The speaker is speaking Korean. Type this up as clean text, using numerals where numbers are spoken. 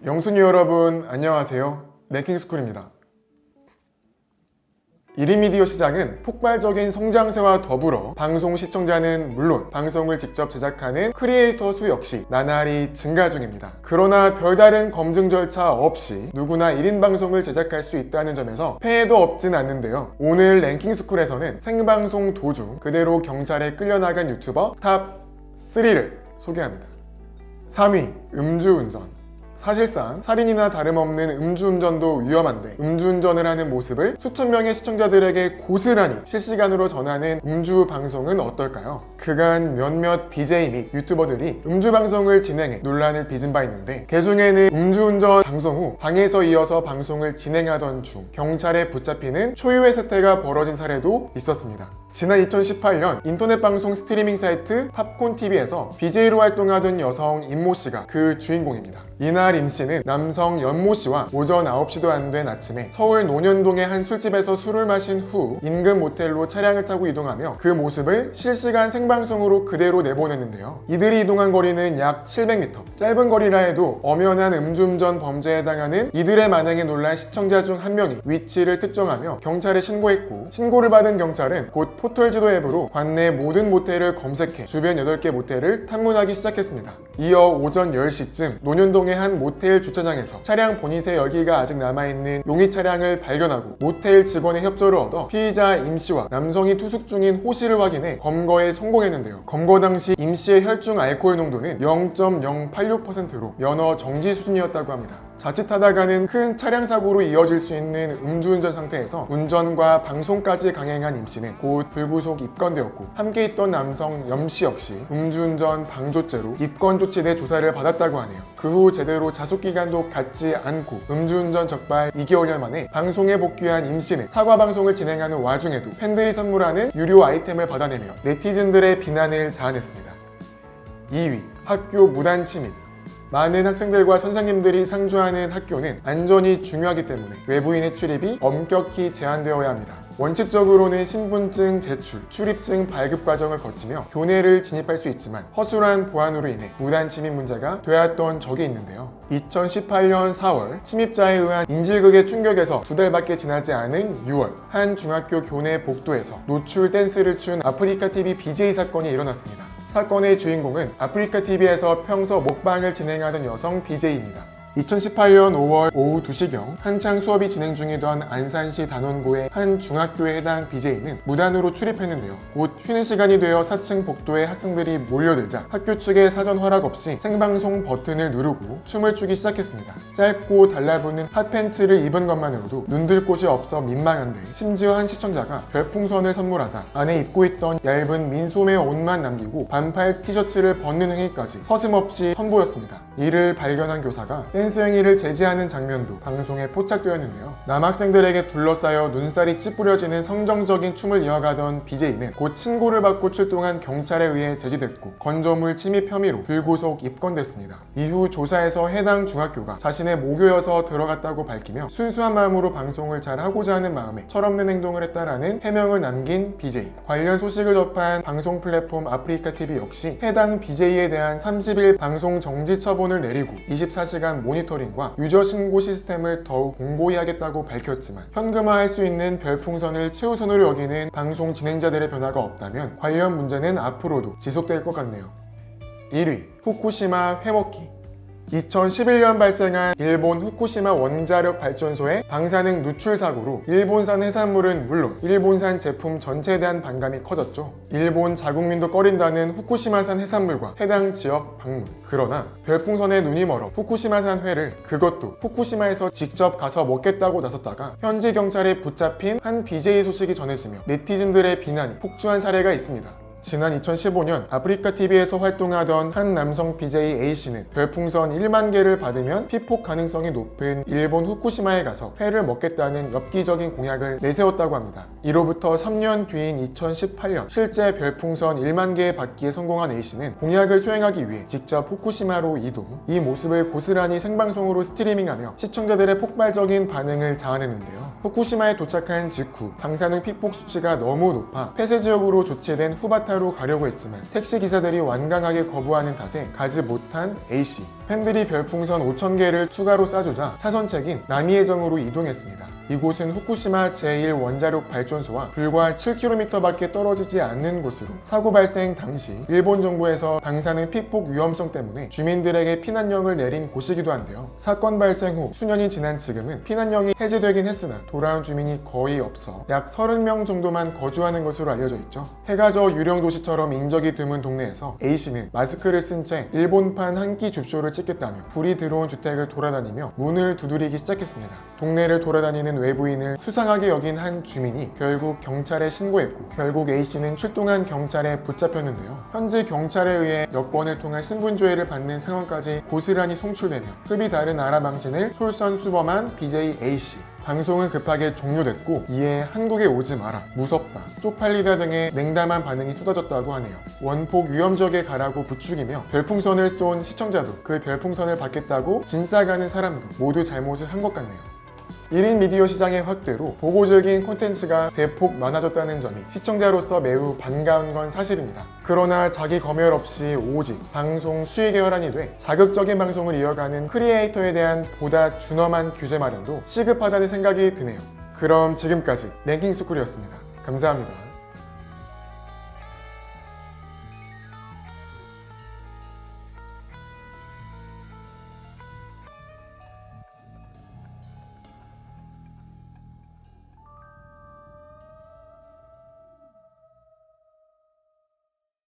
영순이 여러분 안녕하세요. 랭킹스쿨입니다. 1인 미디어 시장은 폭발적인 성장세와 더불어 방송 시청자는 물론 방송을 직접 제작하는 크리에이터 수 역시 나날이 증가 중입니다. 그러나 별다른 검증 절차 없이 누구나 1인 방송을 제작할 수 있다는 점에서 폐해도 없진 않는데요. 오늘 랭킹스쿨에서는 생방송 도중 그대로 경찰에 끌려나간 유튜버 탑 3를 소개합니다. 3위 음주운전. 사실상 살인이나 다름없는 음주운전도 위험한데 음주운전을 하는 모습을 수천 명의 시청자들에게 고스란히 실시간으로 전하는 음주 방송은 어떨까요? 그간 몇몇 BJ 및 유튜버들이 음주 방송을 진행해 논란을 빚은 바 있는데 그중에는 음주운전 방송 후 방에서 이어서 방송을 진행하던 중 경찰에 붙잡히는 초유의 사태가 벌어진 사례도 있었습니다. 지난 2018년 인터넷 방송 스트리밍 사이트 팝콘TV에서 BJ로 활동하던 여성 임모씨가 그 주인공입니다. 이날 임씨는 남성 연모씨와 오전 9시도 안 된 아침에 서울 논현동의 한 술집에서 술을 마신 후 인근 모텔로 차량을 타고 이동하며 그 모습을 실시간 생방송으로 그대로 내보냈는데요. 이들이 이동한 거리는 약 700m. 짧은 거리라 해도 엄연한 음주운전 범죄에 해당하는 이들의 만행에 놀란 시청자 중 한 명이 위치를 특정하며 경찰에 신고했고, 신고를 받은 경찰은 곧 포털 지도 앱으로 관내 모든 모텔을 검색해 주변 8개 모텔을 탐문하기 시작했습니다. 이어 오전 10시쯤 논현동의 한 모텔 주차장에서 차량 보닛에 열기가 아직 남아있는 용의 차량을 발견하고 모텔 직원의 협조를 얻어 피의자 임씨와 남성이 투숙 중인 호씨를 확인해 검거에 성공했는데요. 검거 당시 임씨의 혈중 알코올 농도는 0.086%로 면허 정지 수준이었다고 합니다. 자칫하다가는 큰 차량 사고로 이어질 수 있는 음주운전 상태에서 운전과 방송까지 강행한 임씨는 곧 불구속 입건되었고, 함께 있던 남성 염씨 역시 음주운전 방조죄로 입건 조치돼 조사를 받았다고 하네요. 그 후 제대로 자숙기간도 갖지 않고 음주운전 적발 2개월여 만에 방송에 복귀한 임씨는 사과 방송을 진행하는 와중에도 팬들이 선물하는 유료 아이템을 받아내며 네티즌들의 비난을 자아냈습니다. 2위, 학교 무단 침입. 많은 학생들과 선생님들이 상주하는 학교는 안전이 중요하기 때문에 외부인의 출입이 엄격히 제한되어야 합니다. 원칙적으로는 신분증 제출, 출입증 발급 과정을 거치며 교내를 진입할 수 있지만 허술한 보안으로 인해 무단 침입 문제가 되었던 적이 있는데요. 2018년 4월 침입자에 의한 인질극의 충격에서 2달밖에 지나지 않은 6월 한 중학교 교내 복도에서 노출 댄스를 춘 아프리카TV BJ 사건이 일어났습니다. 사건의 주인공은 아프리카TV에서 평소 먹방을 진행하던 여성 BJ입니다. 2018년 5월 오후 2시경 한창 수업이 진행 중이던 안산시 단원고의 한 중학교에 해당 BJ는 무단으로 출입했는데요. 곧 쉬는 시간이 되어 4층 복도에 학생들이 몰려들자 학교 측의 사전 허락 없이 생방송 버튼을 누르고 춤을 추기 시작했습니다. 짧고 달라붙는 핫팬츠를 입은 것만으로도 눈들 곳이 없어 민망한데, 심지어 한 시청자가 별풍선을 선물하자 안에 입고 있던 얇은 민소매 옷만 남기고 반팔 티셔츠를 벗는 행위까지 서슴없이 선보였습니다. 이를 발견한 교사가 댄스 행위를 제지하는 장면도 방송에 포착되었는데요. 남학생들에게 둘러싸여 눈살이 찌푸려지는 성정적인 춤을 이어가던 BJ는 곧 신고를 받고 출동한 경찰에 의해 제지됐고 건조물 침입 혐의로 불구속 입건됐습니다. 이후 조사에서 해당 중학교가 자신의 모교여서 들어갔다고 밝히며 순수한 마음으로 방송을 잘 하고자 하는 마음에 철없는 행동을 했다라는 해명을 남긴 BJ. 관련 소식을 접한 방송 플랫폼 아프리카TV 역시 해당 BJ에 대한 30일 방송 정지 처분을 내리고 24시간 모니터링과 유저 신고 시스템을 더욱 공고히 하겠다고 밝혔지만, 현금화할 수 있는 별풍선을 최우선으로 여기는 방송 진행자들의 변화가 없다면 관련 문제는 앞으로도 지속될 것 같네요. 1위, 후쿠시마 회먹기. 2011년 발생한 일본 후쿠시마 원자력 발전소의 방사능 누출 사고로 일본산 해산물은 물론 일본산 제품 전체에 대한 반감이 커졌죠. 일본 자국민도 꺼린다는 후쿠시마산 해산물과 해당 지역 방문. 그러나 별풍선에 눈이 멀어 후쿠시마산 회를, 그것도 후쿠시마에서 직접 가서 먹겠다고 나섰다가 현지 경찰에 붙잡힌 한 BJ 소식이 전해지며 네티즌들의 비난이 폭주한 사례가 있습니다. 지난 2015년 아프리카TV에서 활동하던 한 남성 BJ A씨는 별풍선 1만 개를 받으면 피폭 가능성이 높은 일본 후쿠시마에 가서 회를 먹겠다는 엽기적인 공약을 내세웠다고 합니다. 이로부터 3년 뒤인 2018년 실제 별풍선 1만 개 받기에 성공한 A씨는 공약을 수행하기 위해 직접 후쿠시마로 이동, 이 모습을 고스란히 생방송으로 스트리밍하며 시청자들의 폭발적인 반응을 자아냈는데요. 후쿠시마에 도착한 직후 방사능 피폭 수치가 너무 높아 폐쇄지역으로 조치된 후바타 카페로 가려고 했지만 택시 기사들이 완강하게 거부하는 탓에 가지 못한 A씨. 팬들이 별풍선 5,000개를 추가로 쏴주자 차선책인 남이해정으로 이동했습니다. 이곳은 후쿠시마 제1원자력 발전소와 불과 7km밖에 떨어지지 않는 곳으로 사고 발생 당시 일본 정부에서 방사능 피폭 위험성 때문에 주민들에게 피난령을 내린 곳이기도 한데요. 사건 발생 후 수년이 지난 지금은 피난령이 해제되긴 했으나 돌아온 주민이 거의 없어 약 30명 정도만 거주하는 것으로 알려져 있죠. 해가 져 유령 도시처럼 인적이 드문 동네에서 A씨는 마스크를 쓴 채 일본판 한 끼 줍쇼를 찍겠다며 불이 들어온 주택을 돌아다니며 문을 두드리기 시작했습니다. 동네를 돌아다니는 외부인을 수상하게 여긴 한 주민이 결국 경찰에 신고했고 결국 A씨는 출동한 경찰에 붙잡혔는데요. 현지 경찰에 의해 여권을 통한 신분조회를 받는 상황까지 고스란히 송출되며 급이 다른 알아방신을 솔선수범한 BJ A씨. 방송은 급하게 종료됐고 이에 한국에 오지 마라, 무섭다, 쪽팔리다 등의 냉담한 반응이 쏟아졌다고 하네요. 원폭 위험 지역에 가라고 부추기며 별풍선을 쏜 시청자도 그 별풍선을 받겠다고 진짜 가는 사람도 모두 잘못을 한 것 같네요. 1인 미디어 시장의 확대로 보고 즐긴 콘텐츠가 대폭 많아졌다는 점이 시청자로서 매우 반가운 건 사실입니다. 그러나 자기 검열 없이 오직 방송 수익에 혈안이 돼 자극적인 방송을 이어가는 크리에이터에 대한 보다 준엄한 규제 마련도 시급하다는 생각이 드네요. 그럼 지금까지 랭킹스쿨이었습니다. 감사합니다.